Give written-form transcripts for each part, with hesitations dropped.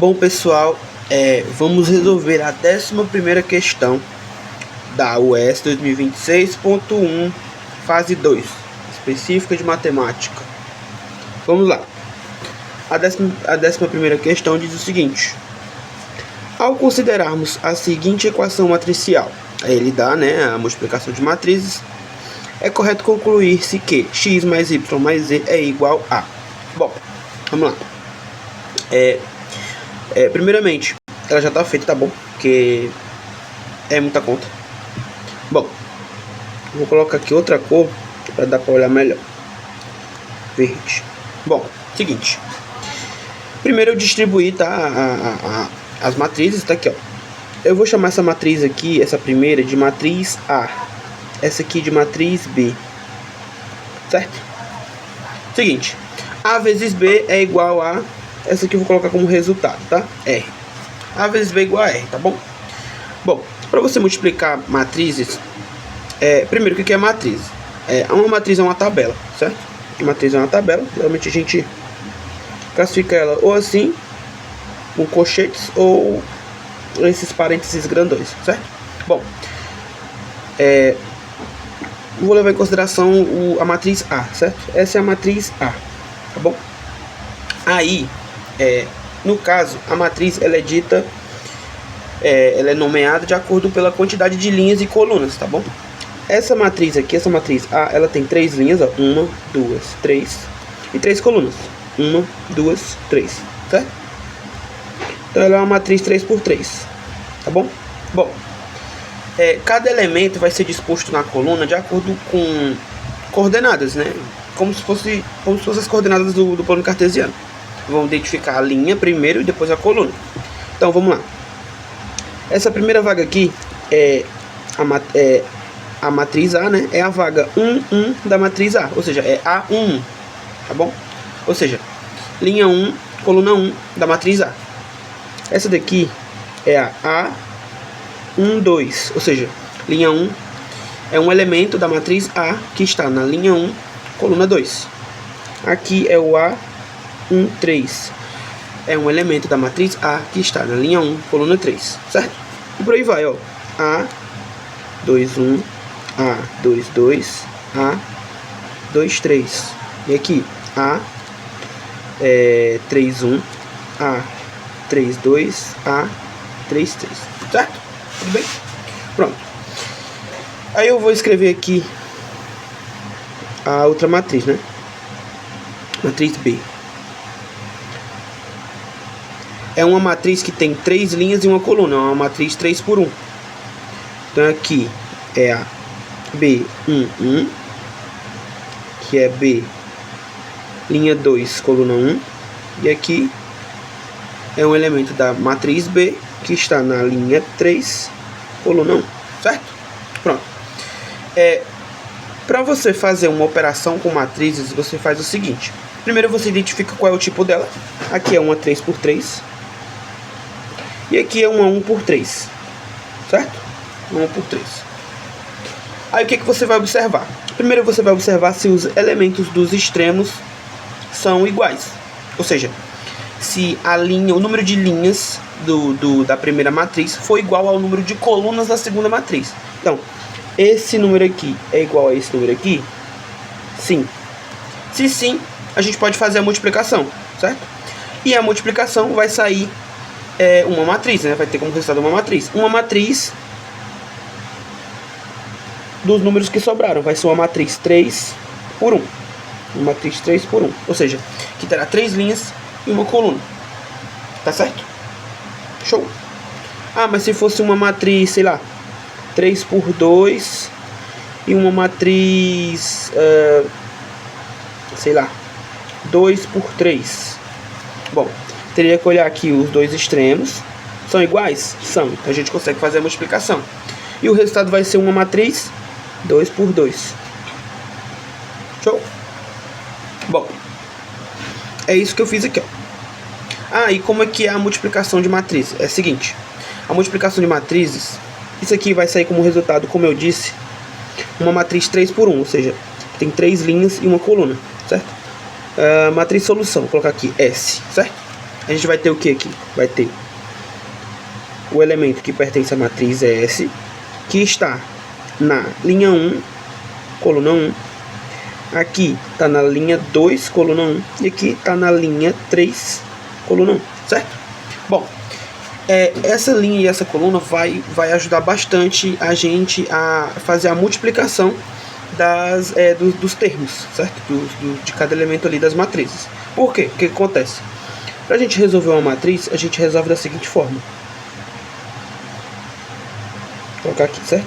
Bom, pessoal, vamos resolver a 11ª questão da UES 2026.1, fase 2, específica de matemática. Vamos lá. A 11ª questão diz o seguinte: ao considerarmos a seguinte equação matricial, aí ele dá, a multiplicação de matrizes, é correto concluir-se que x mais y mais z é igual a... Bom, vamos lá. Primeiramente, ela já está feita, tá bom? Porque é muita conta. Bom, vou colocar aqui outra cor para dar para olhar melhor. Verde. Bom, seguinte. Primeiro eu distribuí, tá? As matrizes, tá aqui, ó. Eu vou chamar essa matriz aqui, essa primeira, de matriz A. Essa aqui de matriz B. Certo? Seguinte. A vezes B é igual a... Essa aqui eu vou colocar como resultado, tá? R. A vezes B é igual a R, tá bom? Bom, para você multiplicar matrizes, primeiro, o que é matriz? Uma matriz é uma tabela, certo? Uma matriz é uma tabela. Geralmente a gente classifica ela ou assim, com colchetes, ou esses parênteses grandões, certo? Bom, vou levar em consideração a matriz A, certo? Essa é a matriz A, tá bom? Aí, no caso, a matriz ela é dita, ela é nomeada de acordo pela quantidade de linhas e colunas, tá bom? Essa matriz aqui, essa matriz A, ela tem 3 linhas, ó, 1, 2, 3, e 3 colunas, 1, 2, 3, certo? Então ela é uma matriz 3 por 3, tá bom? Bom, cada elemento vai ser disposto na coluna de acordo com coordenadas, né? Como se fosse as coordenadas do plano cartesiano. Vamos identificar a linha primeiro e depois a coluna. Então vamos lá. Essa primeira vaga aqui é a matriz A, né? É a vaga 1, 1 da matriz A, ou seja, é A1, tá bom? Ou seja, linha 1, coluna 1 da matriz A. Essa daqui é a A1, 2, ou seja, linha 1 é um elemento da matriz A que está na linha 1, coluna 2. Aqui é o A1, 3. É um elemento da matriz A que está na linha 1, coluna 3, certo? E por aí vai, ó. A2, 1, A2, 2, A2, 3. E aqui, A3, 1, A3, 2, A3, 3. Certo? Tudo bem? Pronto. Aí eu vou escrever aqui a outra matriz, né? Matriz B. É uma matriz que tem 3 linhas e uma coluna. É uma matriz 3 por 1. Então aqui é a B1, 1. Que é B, linha 2, coluna 1. E aqui é um elemento da matriz B que está na linha 3, coluna 1. Certo? Pronto. Para você fazer uma operação com matrizes, você faz o seguinte. Primeiro você identifica qual é o tipo dela. Aqui é uma 3 por 3. E aqui é uma 1 por 3. Certo? 1 por 3. Aí o que você vai observar? Primeiro você vai observar se os elementos dos extremos são iguais. Ou seja, se o número de linhas da primeira matriz for igual ao número de colunas da segunda matriz. Então, esse número aqui é igual a esse número aqui? Sim. Se sim, a gente pode fazer a multiplicação, certo? E a multiplicação vai sair uma matriz, né? Vai ter como resultado uma matriz. Uma matriz dos números que sobraram. Vai ser uma matriz 3 por 1. Uma matriz 3 por 1. Ou seja, que terá 3 linhas e uma coluna. Tá certo? Show. Mas se fosse uma matriz, sei lá, 3 por 2 e uma matriz, sei lá, 2 por 3. Bom, teria que olhar aqui os dois extremos. São iguais? São. Então a gente consegue fazer a multiplicação. E o resultado vai ser uma matriz 2 por 2. Show? Bom, é isso que eu fiz aqui, ó. E como é que é a multiplicação de matrizes? É o seguinte. A multiplicação de matrizes, isso aqui vai sair como resultado, como eu disse, uma matriz 3 por 1. Ou seja, tem 3 linhas e uma coluna, certo? Matriz solução, vou colocar aqui S, certo? a gente vai ter o que aqui? Vai ter o elemento que pertence à matriz S, que está na linha 1, coluna 1. Aqui está na linha 2, coluna 1. E aqui está na linha 3, coluna 1, certo? Bom, essa linha e essa coluna vai ajudar bastante a gente a fazer a multiplicação dos termos, certo? De cada elemento ali das matrizes. Por quê? O que acontece? Para a gente resolver uma matriz, a gente resolve da seguinte forma. Vou colocar aqui, certo?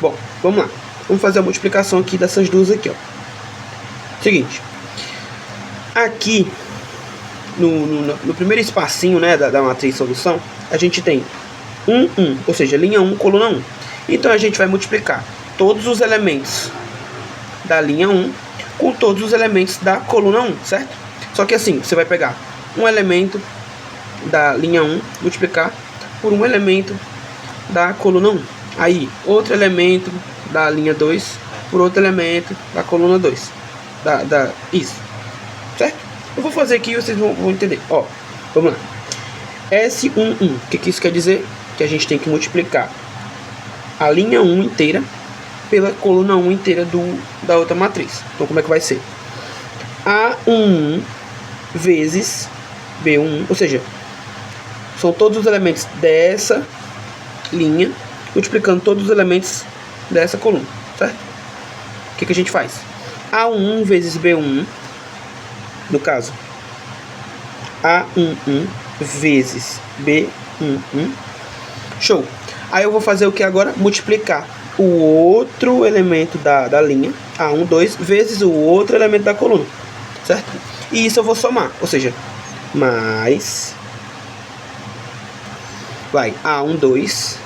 Bom, vamos lá. Vamos fazer a multiplicação aqui dessas duas aqui, ó. Seguinte. Aqui, no primeiro espacinho, né, da matriz solução, a gente tem 1, 1, ou seja, linha 1, coluna 1. Então a gente vai multiplicar todos os elementos da linha 1 com todos os elementos da coluna 1, certo? Só que assim, você vai pegar um elemento da linha 1, multiplicar por um elemento da coluna 1. Aí, outro elemento da linha 2 por outro elemento da coluna 2. Isso, certo? Eu vou fazer aqui e vocês vão entender. Ó, vamos lá. S11, o que isso quer dizer? Que a gente tem que multiplicar a linha 1 inteira pela coluna 1 inteira da outra matriz. Então, como é que vai ser? A11 vezes B11, ou seja, são todos os elementos dessa linha multiplicando todos os elementos dessa coluna, certo? O que a gente faz? A11 vezes B11, no caso, A11 vezes B11, show. Aí eu vou fazer o que agora? Multiplicar o outro elemento da linha, A12, vezes o outro elemento da coluna, certo? E isso eu vou somar, ou seja, mais, vai, A12,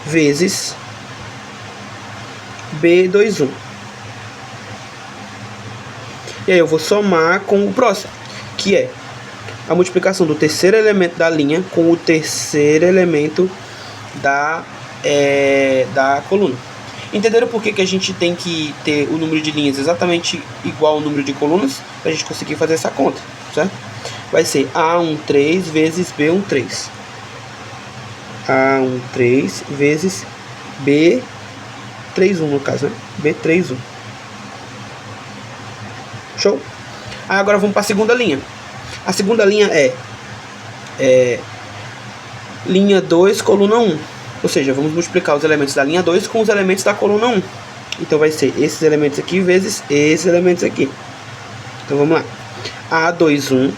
vezes B21. E aí eu vou somar com o próximo, que é a multiplicação do terceiro elemento da linha com o terceiro elemento da coluna. Entenderam por que a gente tem que ter o número de linhas exatamente igual ao número de colunas? Para a gente conseguir fazer essa conta, certo? Vai ser A13 vezes B13. A13 vezes B31, no caso, né? B31. Show? Aí agora vamos para a segunda linha. A segunda linha é linha 2, coluna 1. Ou seja, vamos multiplicar os elementos da linha 2 com os elementos da coluna 1. Então vai ser esses elementos aqui vezes esses elementos aqui. Então vamos lá. A21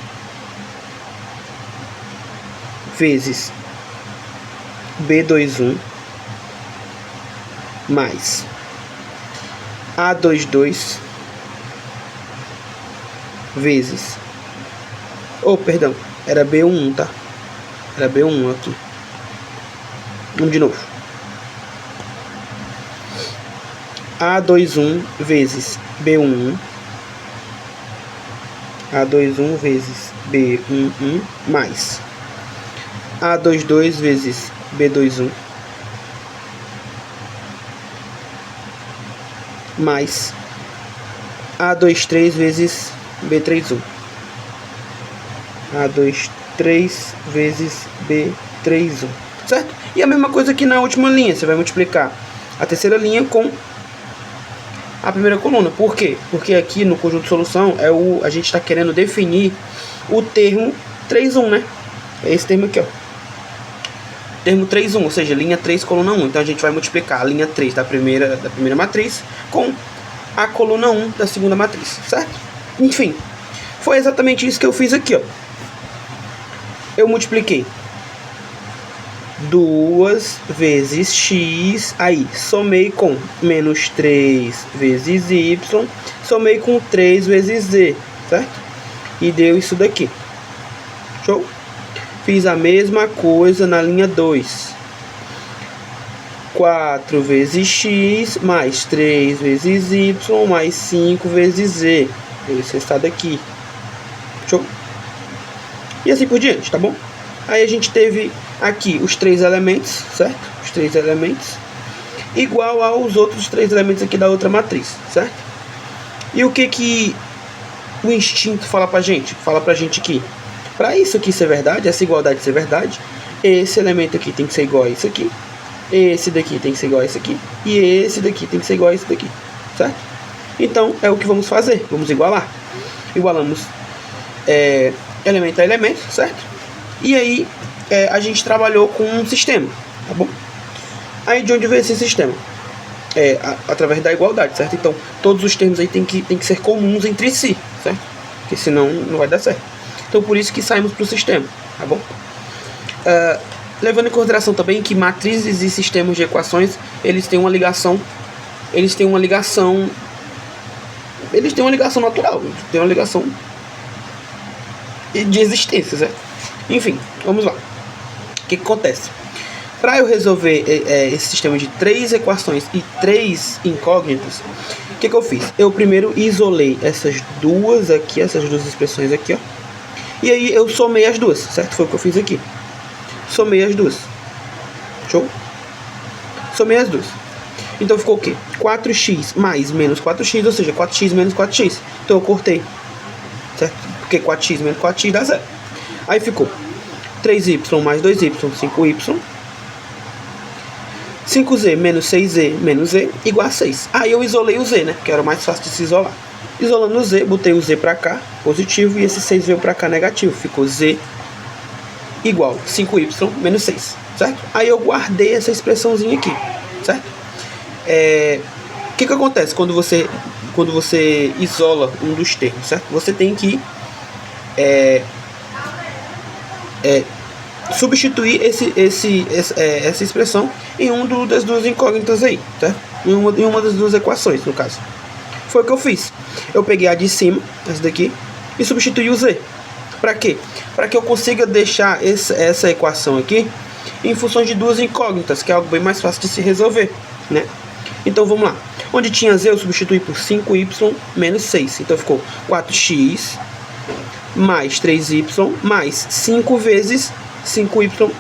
vezes B21 mais A22 vezes, perdão, era B11, tá? Era B1 aqui. Vamos de novo. A21 vezes B11, A21 vezes B11 mais A22 vezes B21 mais A23 vezes B31. A23 vezes B31, certo? E a mesma coisa aqui na última linha, você vai multiplicar a terceira linha com a primeira coluna. Por quê? Porque aqui no conjunto de solução a gente está querendo definir o termo 3,1, né? É esse termo aqui, ó. Termo 3,1, ou seja, linha 3, coluna 1. Então a gente vai multiplicar a linha 3 da primeira matriz com a coluna 1 da segunda matriz, certo? Enfim, foi exatamente isso que eu fiz aqui, ó. Eu multipliquei 2 vezes x, aí somei com menos 3 vezes y, somei com 3 vezes z, certo? E deu isso daqui. Show? Fiz a mesma coisa na linha 2. 4 vezes x mais 3 vezes y mais 5 vezes z. Esse resultado aqui. Show? E assim por diante, tá bom? Aí a gente teve aqui os 3 elementos, certo? Os 3 elementos igual aos outros 3 elementos aqui da outra matriz, certo? E o que o instinto fala pra gente? Fala pra gente que para isso aqui ser verdade, essa igualdade ser verdade, esse elemento aqui tem que ser igual a isso aqui, esse daqui tem que ser igual a esse aqui, e esse daqui tem que ser igual a esse daqui, certo? Então é o que vamos fazer, vamos igualar. Igualamos elemento a elemento, certo? E aí a gente trabalhou com um sistema, tá bom? Aí de onde veio esse sistema? Através da igualdade, certo? Então todos os termos aí tem que ser comuns entre si, certo? Porque senão não vai dar certo. Então por isso que saímos para o sistema, tá bom? Levando em consideração também que matrizes e sistemas de equações, eles têm uma ligação natural, tem uma ligação de existência, certo? Enfim, vamos lá. O que acontece? Para eu resolver esse sistema de 3 equações e 3 incógnitas, o que eu fiz? Eu primeiro isolei essas duas expressões aqui, ó. E aí eu somei as duas, certo? Foi o que eu fiz aqui. Somei as duas. Show? Somei as duas. Então ficou o quê? 4x mais menos 4x, ou seja, 4x menos 4x. Então eu cortei, certo? Porque 4x menos 4x dá 0. Aí ficou 3y mais 2y, 5y. 5z menos 6z menos z igual a 6. Aí eu isolei o z, né? Que era o mais fácil de se isolar. Isolando o z, botei o z pra cá, positivo, e esse 6 veio pra cá, negativo. Ficou z igual 5y menos 6, certo? Aí eu guardei essa expressãozinha aqui, certo? O que acontece quando você isola um dos termos, certo? Você tem que substituir essa expressão em das duas incógnitas aí, certo? Em uma das duas equações, no caso. Foi o que eu fiz. Eu peguei a de cima, essa daqui, e substituí o z. Para quê? Para que eu consiga deixar essa equação aqui em função de duas incógnitas, que é algo bem mais fácil de se resolver, né? Então vamos lá. Onde tinha z, eu substituí por 5y menos 6. Então ficou 4x mais 3y mais 5 vezes 5y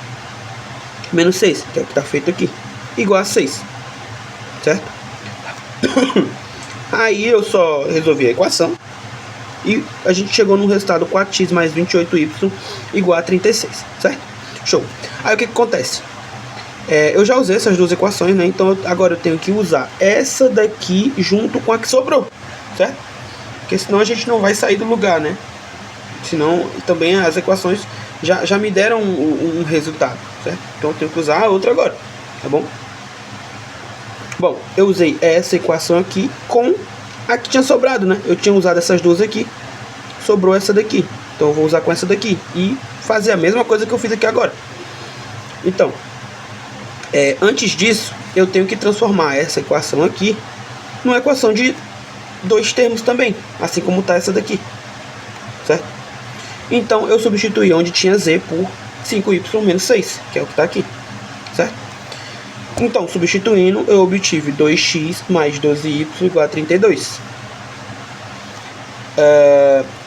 menos 6, que é o que está feito aqui, igual a 6, certo? Aí eu só resolvi a equação e a gente chegou no resultado 4x mais 28y igual a 36, certo? Show. Aí o que acontece? Eu já usei essas duas equações, né? Então agora eu tenho que usar essa daqui junto com a que sobrou, certo? Porque senão a gente não vai sair do lugar, né? Senão também as equações já me deram um resultado, certo? Então eu tenho que usar a outra agora, tá bom? Bom, eu usei essa equação aqui com a que tinha sobrado, né? Eu tinha usado essas duas aqui, sobrou essa daqui. Então eu vou usar com essa daqui e fazer a mesma coisa que eu fiz aqui agora. Então, antes disso, eu tenho que transformar essa equação aqui numa equação de dois termos também, assim como está essa daqui, certo? Então eu substituí onde tinha z por 5y menos 6, que é o que está aqui, certo? Então, substituindo, eu obtive 2x mais 12y igual a 32.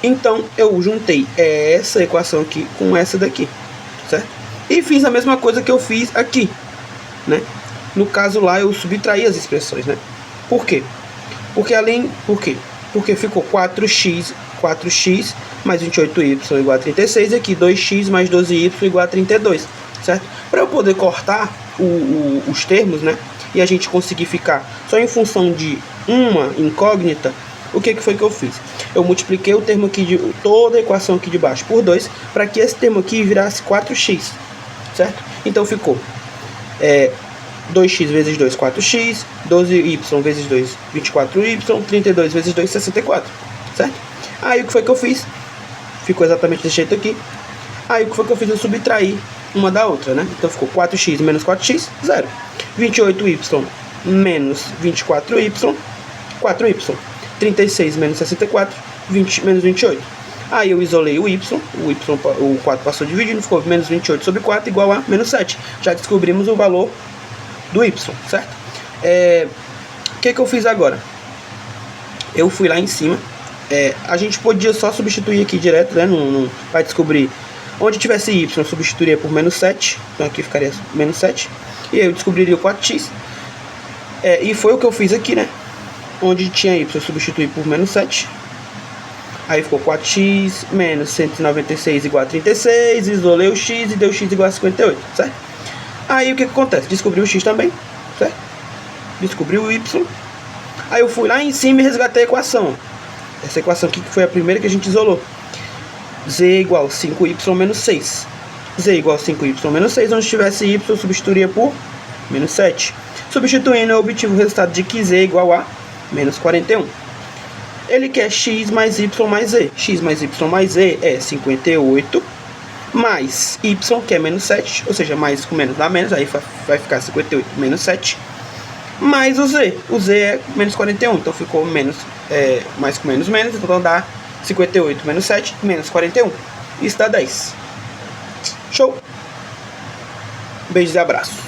Então, eu juntei essa equação aqui com essa daqui, certo? E fiz a mesma coisa que eu fiz aqui, né? No caso lá, eu subtraí as expressões, né? Por quê? Porque ficou 4x mais 28y igual a 36, e aqui 2x mais 12y igual a 32, certo? Para eu poder cortar os termos, né, e a gente conseguir ficar só em função de uma incógnita, o que foi que eu fiz? Eu multipliquei o termo aqui, toda a equação aqui de baixo por 2, para que esse termo aqui virasse 4x, certo? Então ficou 2x vezes 2, 4x, 12y vezes 2, 24y, 32 vezes 2, 64, certo? Aí o que foi que eu fiz? Ficou exatamente desse jeito aqui. Aí o que foi que eu fiz? Eu subtraí uma da outra, né? Então ficou 4x menos 4x, 0. 28y menos 24y, 4y. 36 menos 64, 20 menos 28. Aí eu isolei o 4 passou dividindo, ficou menos 28 sobre 4 igual a menos 7. Já descobrimos o valor do y, certo? O que eu fiz agora? Eu fui lá em cima. A gente podia só substituir aqui direto, né? Não vai descobrir. Onde tivesse y, eu substituiria por menos 7. Então aqui ficaria menos 7. E aí eu descobriria o 4x. E foi o que eu fiz aqui, né? Onde tinha y, eu substituí por menos 7. Aí ficou 4x menos 196 igual a 36, isolei o x e deu x igual a 58, certo? Aí o que acontece? Descobri o x também, certo? Descobri o y. Aí eu fui lá em cima e resgatei a equação. Essa equação aqui que foi a primeira que a gente isolou. Z igual a 5y menos 6. Z igual a 5y menos 6, onde tivesse y eu substituiria por menos 7. Substituindo eu obtive o resultado de que z igual a menos 41. Ele quer x mais y mais z. X mais y mais z é 58 mais y, que é menos 7, ou seja, mais com menos dá menos, aí vai ficar 58 menos 7, mais o z. O z é menos 41, então ficou menos, mais com menos menos, então dá 58 menos 7, menos 41. Isso dá 10. Show! Beijos e abraços.